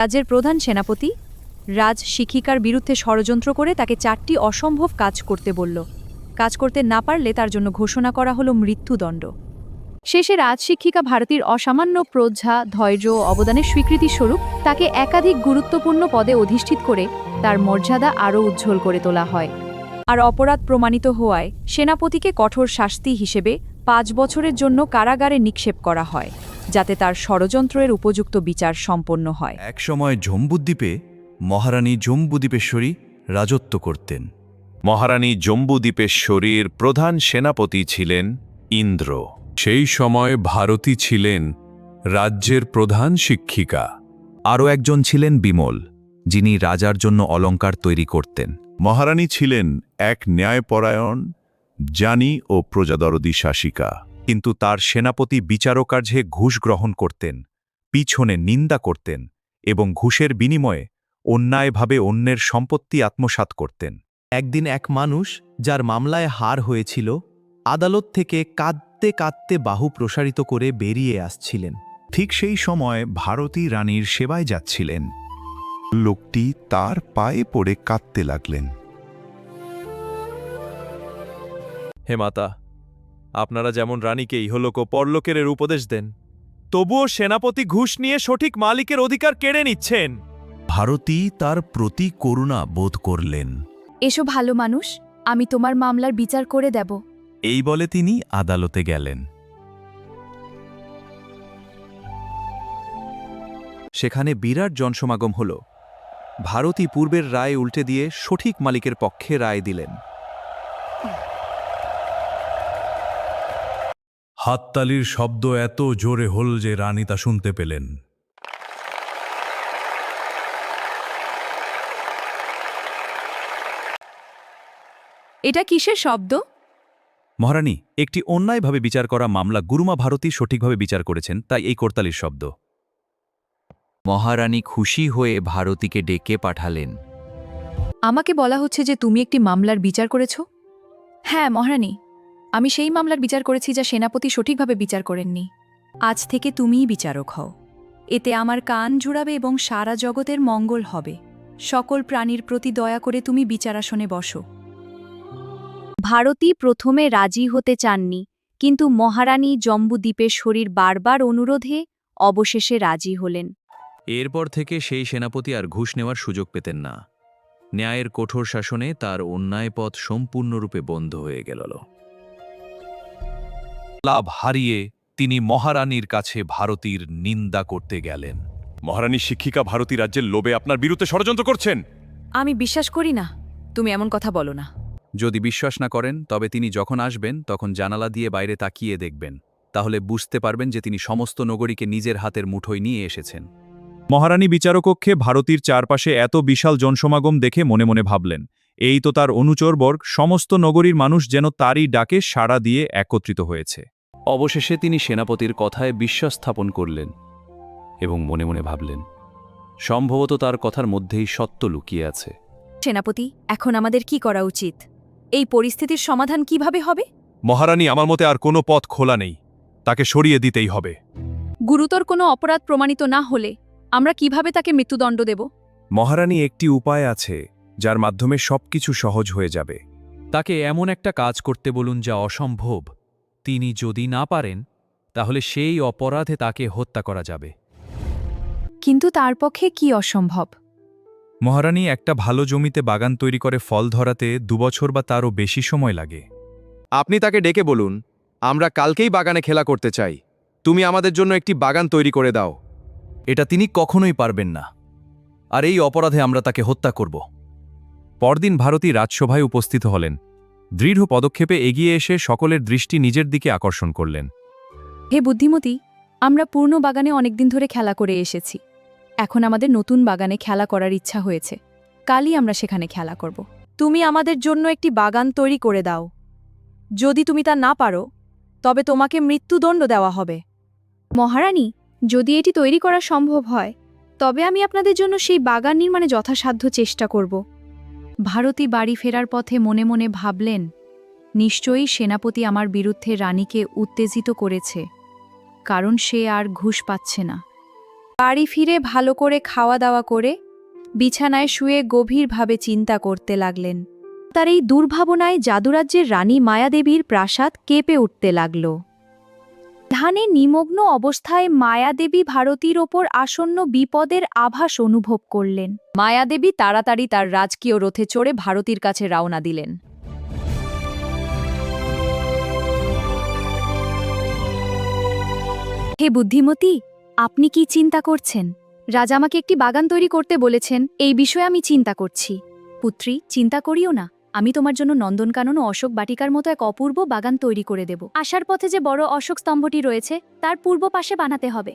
রাজ্যের প্রধান সেনাপতি রাজ শিক্ষিকার বিরুদ্ধে ষড়যন্ত্র করে তাকে 4টি অসম্ভব কাজ করতে বলল। কাজ করতে না পারলে তার জন্য ঘোষণা করা হলো মৃত্যুদণ্ড। শেষে রাজ শিক্ষিকা ভারতীর অসামান্য প্রজ্ঞা, ধৈর্য ও অবদানের স্বীকৃতিস্বরূপ তাকে একাধিক গুরুত্বপূর্ণ পদে অধিষ্ঠিত করে তার মর্যাদা আরও উজ্জ্বল করে তোলা হয়। আর অপরাধ প্রমাণিত হওয়ায় সেনাপতিকে কঠোর শাস্তি হিসেবে 5 বছরের জন্য কারাগারে নিক্ষেপ করা হয়, যাতে তার ষড়যন্ত্রের উপযুক্ত বিচার সম্পন্ন হয়। একসময় জম্বুদ্বীপে মহারানী জম্বুদ্বীপেশ্বরী রাজত্ব করতেন। মহারানী জম্বুদ্বীপেশ্বরীর প্রধান সেনাপতি ছিলেন ইন্দ্র। সেই সময় ভারতী ছিলেন রাজ্যের প্রধান শিক্ষিকা। আরও একজন ছিলেন বিমল, যিনি রাজার জন্য অলংকার তৈরি করতেন। মহারানী ছিলেন এক ন্যায়পরায়ণ, জ্ঞানী ও প্রজাদরদী শাসিকা। কিন্তু তার সেনাপতি বিচারকার্যে ঘুষ গ্রহণ করতেন, পিছনে নিন্দা করতেন এবং ঘুষের বিনিময়ে অন্যায়ভাবে অন্যের সম্পত্তি আত্মসাৎ করতেন। একদিন এক মানুষ, যার মামলায় হার হয়েছিল, আদালত থেকে কাঁদতে কাঁদতে বাহু প্রসারিত করে বেরিয়ে আসছিলেন। ঠিক সেই সময় ভারতী রানীর সেবায় যাচ্ছিলেন। লোকটি তার পায়ে পড়ে কাঁদতে লাগলেন। হে মাতা, আপনারা যেমন রানীকে ইহলোক ও পরলোকের উপদেশ দেন, তবুও সেনাপতি ঘুষ নিয়ে সঠিক মালিকের অধিকার কেড়ে নিচ্ছেন। ভারতী তার প্রতি করুণা বোধ করলেন। এসো ভালো মানুষ, আমি তোমার মামলার বিচার করে দেব। এই বলে তিনি আদালতে গেলেন। সেখানে বিরাট জনসমাগম হল। ভারতী পূর্বের রায় উল্টে দিয়ে সঠিক মালিকের পক্ষে রায় দিলেন। হাততালির শব্দ এত জোরে হল যে রানী তা শুনতে পেলেন। এটা কিসের শব্দ? মহারানী, একটি অন্যায়ভাবে বিচার করা মামলা গুরুমা ভারতী সঠিকভাবে বিচার করেছেন, তাই এই করতালির শব্দ। মহারানী খুশি হয়ে ভারতীকে ডেকে পাঠালেন। আমাকে বলা হচ্ছে যে তুমি একটি মামলার বিচার করেছ? হ্যাঁ মহারানী, আমি সেই মামলার বিচার করেছি যা সেনাপতি সঠিকভাবে বিচার করেননি। আজ থেকে তুমিই বিচারক হও। এতে আমার কান জুড়াবে এবং সারা জগতের মঙ্গল হবে। সকল প্রাণীর প্রতি দয়া করে তুমি বিচারাসনে বসো। ভারতী প্রথমে রাজি হতে চাননি, কিন্তু মহারানী জম্বুদ্বীপেশ্বরীর বারবার অনুরোধে অবশেষে রাজি হলেন। এরপর থেকে সেই সেনাপতি আর ঘুষ নেওয়ার সুযোগ পেতেন না। ন্যায়ের কঠোর শাসনে তার অন্যায় পথ সম্পূর্ণরূপে বন্ধ হয়ে গেল। লাভ হারিয়ে তিনি মহারানীর কাছে ভারতীর নিন্দা করতে গেলেন। মহারানী শিক্ষিকা ভারতী রাজ্যের লোভে আপনার বিরুদ্ধে ষড়যন্ত্র করছেন। আমি বিশ্বাস করি না, তুমি এমন কথা বলো না। যদি বিশ্বাস না করেন, তবে তিনি যখন আসবেন তখন জানালা দিয়ে বাইরে তাকিয়ে দেখবেন। তাহলে বুঝতে পারবেন যে তিনি সমস্ত নগরীকে নিজের হাতের মুঠোয় নিয়ে এসেছেন। মহারানী বিচারকক্ষে ভারতীর চারপাশে এত বিশাল জনসমাগম দেখে মনে মনে ভাবলেন, এই তো তার অনুচরবর্গ, সমস্ত নগরীর মানুষ যেন তারই ডাকে সাড়া দিয়ে একত্রিত হয়েছে। অবশেষে তিনি সেনাপতির কথায় বিশ্বাস স্থাপন করলেন এবং মনে মনে ভাবলেন, সম্ভবত তার কথার মধ্যেই সত্য লুকিয়ে আছে। সেনাপতি, এখন আমাদের কি করা উচিত? এই পরিস্থিতির সমাধান কিভাবে হবে? মহারানী, আমার মতে আর কোনো পথ খোলা নেই, তাকে সরিয়ে দিতেই হবে। গুরুতর কোনো অপরাধ প্রমাণিত না হলে আমরা কিভাবে তাকে মৃত্যুদণ্ড দেব? মহারানী, একটি উপায় আছে যার মাধ্যমে সবকিছু সহজ হয়ে যাবে। তাকে এমন একটা কাজ করতে বলুন যা অসম্ভব। তিনি যদি না পারেন, তাহলে সেই অপরাধে তাকে হত্যা করা যাবে। কিন্তু তার পক্ষে কি অসম্ভব? মহারানী, একটা ভালো জমিতে বাগান তৈরি করে ফল ধরাতে 2 বছর বা তারও বেশি সময় লাগে। আপনি তাকে ডেকে বলুন, আমরা কালকেই বাগানে খেলা করতে চাই, তুমি আমাদের জন্য একটি বাগান তৈরি করে দাও। এটা তিনি কখনোই পারবেন না, আর এই অপরাধে আমরা তাকে হত্যা করব। পরদিন ভারতী রাজসভায় উপস্থিত হলেন। দৃঢ় পদক্ষেপে এগিয়ে এসে সকলের দৃষ্টি নিজের দিকে আকর্ষণ করলেন। হে বুদ্ধিমতী, আমরা পূর্ণ বাগানে অনেকদিন ধরে খেলা করে এসেছি। এখন আমাদের নতুন বাগানে খেলা করার ইচ্ছা হয়েছে। কালই আমরা সেখানে খেলা করব। তুমি আমাদের জন্য একটি বাগান তৈরি করে দাও। যদি তুমি তা না পারো, তবে তোমাকে মৃত্যুদণ্ড দেওয়া হবে। মহারানী, যদি এটি তৈরি করা সম্ভব হয়, তবে আমি আপনাদের জন্য সেই বাগান নির্মাণে যথাসাধ্য চেষ্টা করব। ভারতী বাড়ি ফেরার পথে মনে মনে ভাবলেন, নিশ্চয়ই সেনাপতি আমার বিরুদ্ধে রানীকে উত্তেজিত করেছে, কারণ সে আর ঘুষ পাচ্ছে না। বাড়ি ফিরে ভালো করে খাওয়া দাওয়া করে বিছানায় শুয়ে গভীরভাবে চিন্তা করতে লাগলেন। তার এই দুর্ভাবনায় জাদুরাজ্যের রানী মায়াদেবীর প্রাসাদ কেঁপে উঠতে লাগল। ধ্যানে নিমগ্ন অবস্থায় মায়াদেবী ভারতীর ওপর আসন্ন বিপদের আভাস অনুভব করলেন। মায়াদেবী তাড়াতাড়ি তার রাজকীয় রথে চড়ে ভারতীর কাছে রওনা দিলেন। হে বুদ্ধিমতী, আপনি কি চিন্তা করছেন? রাজা আমাকে একটি বাগান তৈরি করতে বলেছেন, এই বিষয়ে আমি চিন্তা করছি। পুত্রী, চিন্তা করিও না, আমি তোমার জন্য নন্দনকানন ও অশোক বাটিকার মতো এক অপূর্ব বাগান তৈরি করে দেব। আসার পথে যে বড় অশোক স্তম্ভটি রয়েছে তার পূর্ব পাশে বানাতে হবে।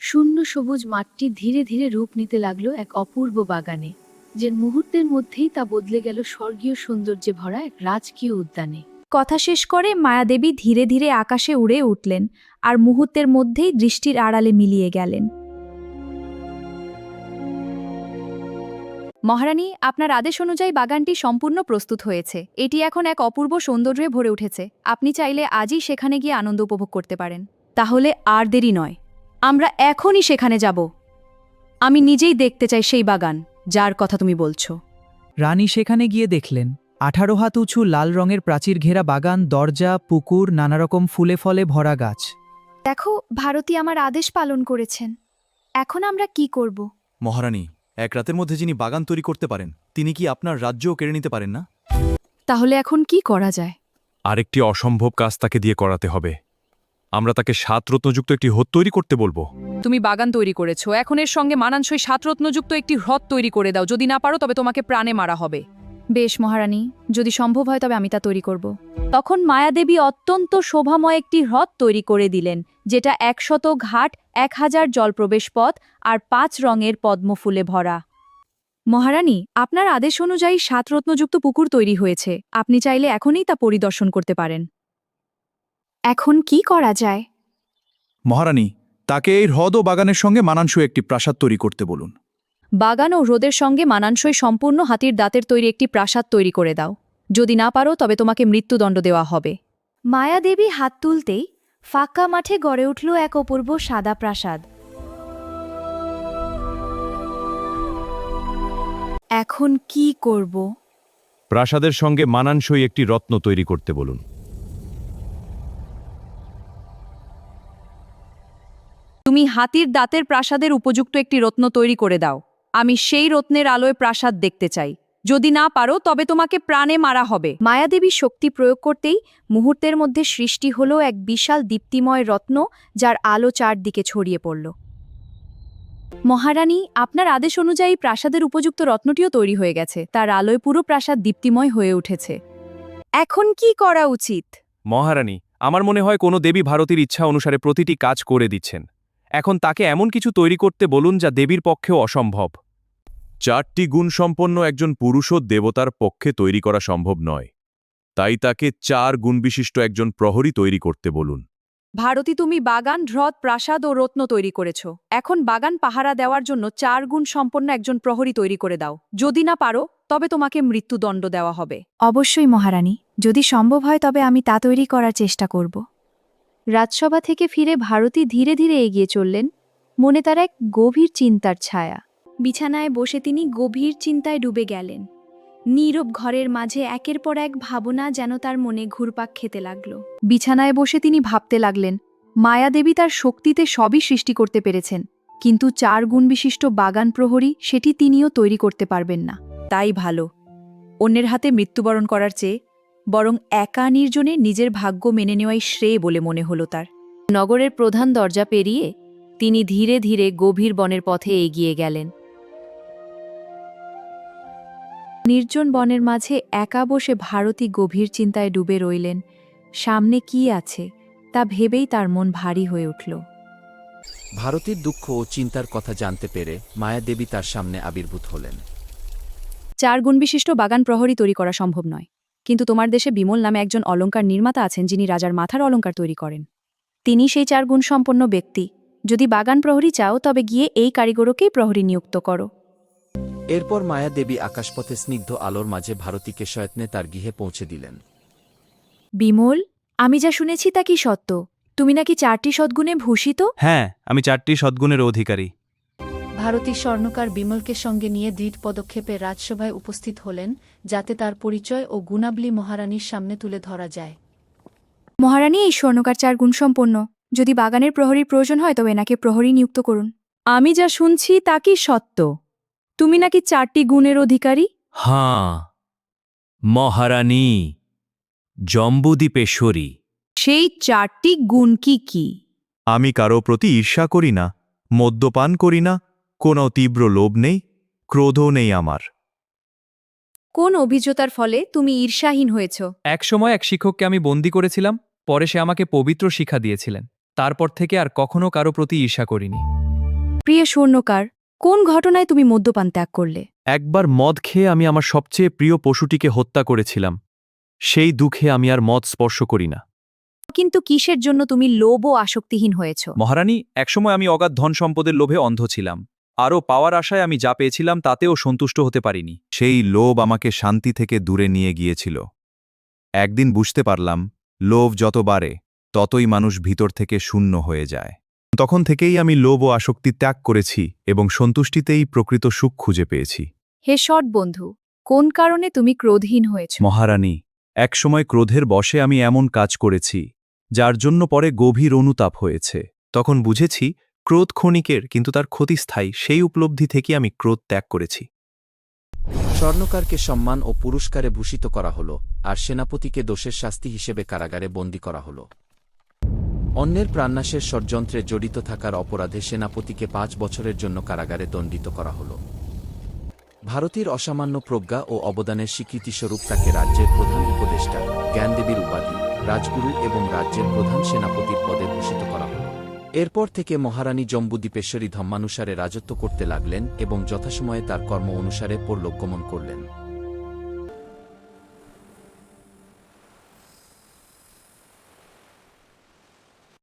শূন্য সবুজ মাঠটি ধীরে ধীরে রূপ নিতে লাগলো এক অপূর্ব বাগানে, যে মুহূর্তের মধ্যেই তা বদলে গেল স্বর্গীয় সৌন্দর্যে ভরা এক রাজকীয় উদ্যানে। কথা শেষ করে মায়াদেবী ধীরে ধীরে আকাশে উড়ে উঠলেন আর মুহূর্তের মধ্যেই দৃষ্টির আড়ালে মিলিয়ে গেলেন। মহারানী, আপনার আদেশ অনুযায়ী বাগানটি সম্পূর্ণ প্রস্তুত হয়েছে। এটি এখন এক অপূর্ব সৌন্দর্যে ভরে উঠেছে। আপনি চাইলে আজই সেখানে গিয়ে আনন্দ উপভোগ করতে পারেন। তাহলে আর দেরি নয়, আমরা এখনই সেখানে যাব। আমি নিজেই দেখতে চাই সেই বাগান যার কথা তুমি বলছো। রানী সেখানে গিয়ে দেখলেন 18 হাত উঁচু লাল রঙের প্রাচীর ঘেরা বাগান, দরজা, পুকুর, নানারকম ফুলে ফলে ভরা গাছ। দেখো, ভারতী আমার আদেশ পালন করেছেন। এখন আমরা কি করব? মহারানী, এক রাতের মধ্যে যিনি বাগান তৈরি করতে পারেন তিনি কি আপনার রাজ্যও কেড়ে নিতে পারেন না? তাহলে এখন কি করা যায়? আরেকটি অসম্ভব কাজ তাকে দিয়ে করাতে হবে। আমরা তাকে 7 রত্নযুক্ত একটি হ্রদ তৈরি করতে বলবো। তুমি বাগান তৈরি করেছো, এখন এর সঙ্গে মানানসই 7 রত্নযুক্ত একটি হ্রদ তৈরি করে দাও। যদি না পারো তবে তোমাকে প্রাণে মারা হবে। বেশ মহারানী, যদি সম্ভব হয় তবে আমি তা তৈরি করব। তখন মায়াদেবী অত্যন্ত শোভাময় একটি হ্রদ তৈরি করে দিলেন, যেটা 100 ঘাট, 1000 জলপ্রবেশ পথ আর 5 রঙের পদ্মফুলে ভরা। মহারানী, আপনার আদেশ অনুযায়ী 7 রত্নযুক্ত পুকুর তৈরি হয়েছে। আপনি চাইলে এখনই তা পরিদর্শন করতে পারেন। এখন কি করা যায়? মহারানী, তাকে এই হ্রদ ও বাগানের সঙ্গে মানানসই একটি প্রাসাদ তৈরি করতে বলুন। বাগান ও হ্রদের সঙ্গে মানানসই সম্পূর্ণ হাতির দাঁতের তৈরি একটি প্রাসাদ তৈরি করে দাও। যদি না পারো তবে তোমাকে মৃত্যুদণ্ড দেওয়া হবে। মায়াদেবী হাত তুলতেই ফাঁকা মাঠে গড়ে উঠল এক অপূর্ব সাদা প্রাসাদ। এখন কি করব? প্রাসাদের সঙ্গে মানানসই একটি রত্ন তৈরি করতে বলুন। তুমি হাতির দাঁতের প্রাসাদের উপযুক্ত একটি রত্ন তৈরি করে দাও। আমি সেই রত্নের আলোয় প্রাসাদ দেখতে চাই। যদি না পারো তবে তোমাকে প্রাণে মারা হবে। মায়াদেবী শক্তি প্রয়োগ করতেই মুহূর্তের মধ্যে সৃষ্টি হলো এক বিশাল দীপ্তিময় রত্ন, যার আলো চারদিকে ছড়িয়ে পড়ল। মহারানী, আপনার আদেশ অনুযায়ী প্রাসাদের উপযুক্ত রত্নটিও তৈরি হয়ে গেছে। তার আলোয় পুরো প্রাসাদ দীপ্তিময় হয়ে উঠেছে। এখন কি করা উচিত? মহারানী, আমার মনে হয় কোনো দেবী ভারতীর ইচ্ছা অনুসারে প্রতিটি কাজ করে দিচ্ছেন। এখন তাকে এমন কিছু তৈরি করতে বলুন যা দেবীর পক্ষেও অসম্ভব। 4টি গুণসম্পন্ন একজন পুরুষও দেবতার পক্ষে তৈরি করা সম্ভব নয়, তাই তাকে 4 গুণবিশিষ্ট একজন প্রহরী তৈরি করতে বলুন। ভারতী, তুমি বাগান, হ্রদ, প্রাসাদ ও রত্ন তৈরি করেছ। এখন বাগান পাহারা দেওয়ার জন্য 4 গুণ সম্পন্ন একজন প্রহরী তৈরি করে দাও। যদি না পারো তবে তোমাকে মৃত্যুদণ্ড দেওয়া হবে। অবশ্যই মহারানী, যদি সম্ভব হয় তবে আমি তা তৈরি করার চেষ্টা করব। রাজসভা থেকে ফিরে ভারতী ধীরে ধীরে এগিয়ে চললেন, মনে তার এক গভীর চিন্তার ছায়া। বিছানায় বসে তিনি গভীর চিন্তায় ডুবে গেলেন। নীরব ঘরের মাঝে একের পর এক ভাবনা যেন তার মনে ঘুরপাক খেতে লাগল। বিছানায় বসে তিনি ভাবতে লাগলেন, মায়াদেবী তার শক্তিতে সবই সৃষ্টি করতে পেরেছেন, কিন্তু 4 গুণবিশিষ্ট বাগান প্রহরী সেটি তিনিও তৈরি করতে পারবেন না। তাই ভালো, অন্যের হাতে মৃত্যুবরণ করার চেয়ে বরং একা নির্জনে নিজের ভাগ্য মেনে নেওয়াই শ্রেয় বলে মনে হলো তার। নগরের প্রধান দরজা পেরিয়ে তিনি ধীরে ধীরে গভীর বনের পথে এগিয়ে গেলেন। নির্জন বনের মাঝে একা বসে ভারতী গভীর চিন্তায় ডুবে রইলেন। সামনে কি আছে তা ভেবেই তার মন ভারী হয়ে উঠল। ভারতীর দুঃখ ও চিন্তার কথা জানতে পেরে মায়াদেবী তার সামনে আবির্ভূত হলেন। 4 গুণবিশিষ্ট বাগান প্রহরী তৈরি করা সম্ভব নয়, কিন্তু তোমার দেশে বিমল নামে একজন অলংকার নির্মাতা আছেন, যিনি রাজার মাথার অলংকার তৈরি করেন। তিনি সেই 4 গুণসম্পন্ন ব্যক্তি। যদি বাগান প্রহরী চাও তবে গিয়ে এই কারিগরকেই প্রহরী নিযুক্ত করো। এরপর মায়াদেবী আকাশপথে স্নিগ্ধ আলোর মাঝে ভারতীকে সযত্নে তার গৃহে পৌঁছে দিলেন। বিমল, আমি যা শুনেছি তা কি সত্য? তুমি নাকি 4টি সদ্গুণে ভূষিত? হ্যাঁ, আমি 4টি সদ্গুণের অধিকারী। ভারতী স্বর্ণকার বিমলকে সঙ্গে নিয়ে দৃঢ় পদক্ষেপে রাজসভায় উপস্থিত হলেন, যাতে তার পরিচয় ও গুণাবলী মহারানীর সামনে তুলে ধরা যায়। মহারানী, এই স্বর্ণকার 4 গুণসম্পন্ন। যদি বাগানের প্রহরীর প্রয়োজন হয় তবে এনাকে প্রহরী নিযুক্ত করুন। আমি যা শুনছি তা কি সত্য? তুমি নাকি 4টি গুণের অধিকারী? হাঁ, মহারানী জম্বুদ্বীপেশ্বরী। সেই 4টি গুণ কি কি? আমি কারো প্রতি ঈর্ষা করি না, মদ্যপান করি না, কোনো তীব্র লোভ নেই, ক্রোধও নেই আমার। কোন অভিজ্ঞতার ফলে তুমি ঈর্ষাহীন হয়েছ? একসময় এক শিক্ষককে আমি বন্দি করেছিলাম, পরে সে আমাকে পবিত্র শিক্ষা দিয়েছিলেন। তারপর থেকে আর কখনো কারো প্রতি ঈর্ষা করিনি। প্রিয় স্বর্ণকার, কোন ঘটনায় তুমি মদ্যপান ত্যাগ করলে? একবার মদ খেয়ে আমি আমার সবচেয়ে প্রিয় পশুটিকে হত্যা করেছিলাম। সেই দুঃখে আমি আর মদ স্পর্শ করি না। কিন্তু কিসের জন্য তুমি লোভ ও আসক্তিহীন হয়েছ? মহারানী, একসময় আমি অগাধ ধন সম্পদের লোভে অন্ধ ছিলাম। আরও পাওয়ার আশায় আমি যা পেয়েছিলাম তাতেও সন্তুষ্ট হতে পারিনি। সেই লোভ আমাকে শান্তি থেকে দূরে নিয়ে গিয়েছিল। একদিন বুঝতে পারলাম, লোভ যত বাড়ে ততই মানুষ ভিতর থেকে শূন্য হয়ে যায়। তখন থেকেই আমি লোভ ও আসক্তি ত্যাগ করেছি এবং সন্তুষ্টিতেই প্রকৃত সুখ খুঁজে পেয়েছি। হে সৎ বন্ধু, কোন কারণে তুমি ক্রোধহীন হয়েছ? মহারানী, একসময় ক্রোধের বশে আমি এমন কাজ করেছি যার জন্য পরে গভীর অনুতাপ হয়েছে। তখন বুঝেছি ক্রোধ ক্ষণিকের, কিন্তু তার ক্ষতি স্থায়ী। সেই উপলব্ধি থেকে আমি ক্রোধ ত্যাগ করেছি। স্বর্ণকারকে সম্মান ও পুরস্কারে ভূষিত করা হল, আর সেনাপতিকে দোষের শাস্তি হিসেবে কারাগারে বন্দী করা হল। অন্যের প্রাণনাশের ষড়যন্ত্রে জড়িত থাকার অপরাধে সেনাপতিকে 5 বছরের জন্য কারাগারে দণ্ডিত করা হল। ভারতীর অসামান্য প্রজ্ঞা ও অবদানের স্বীকৃতিস্বরূপ তাকে রাজ্যের প্রধান উপদেষ্টা, জ্ঞানদেবীর উপাধি, রাজগুরু এবং রাজ্যের প্রধান সেনাপতির পদে ভূষিত করা হল। এরপর থেকে মহারানী জম্বুদ্বীপেশ্বরী ধর্মানুসারে রাজত্ব করতে লাগলেন এবং যথাসময়ে তার কর্ম অনুসারে পরলোকগমন করলেন।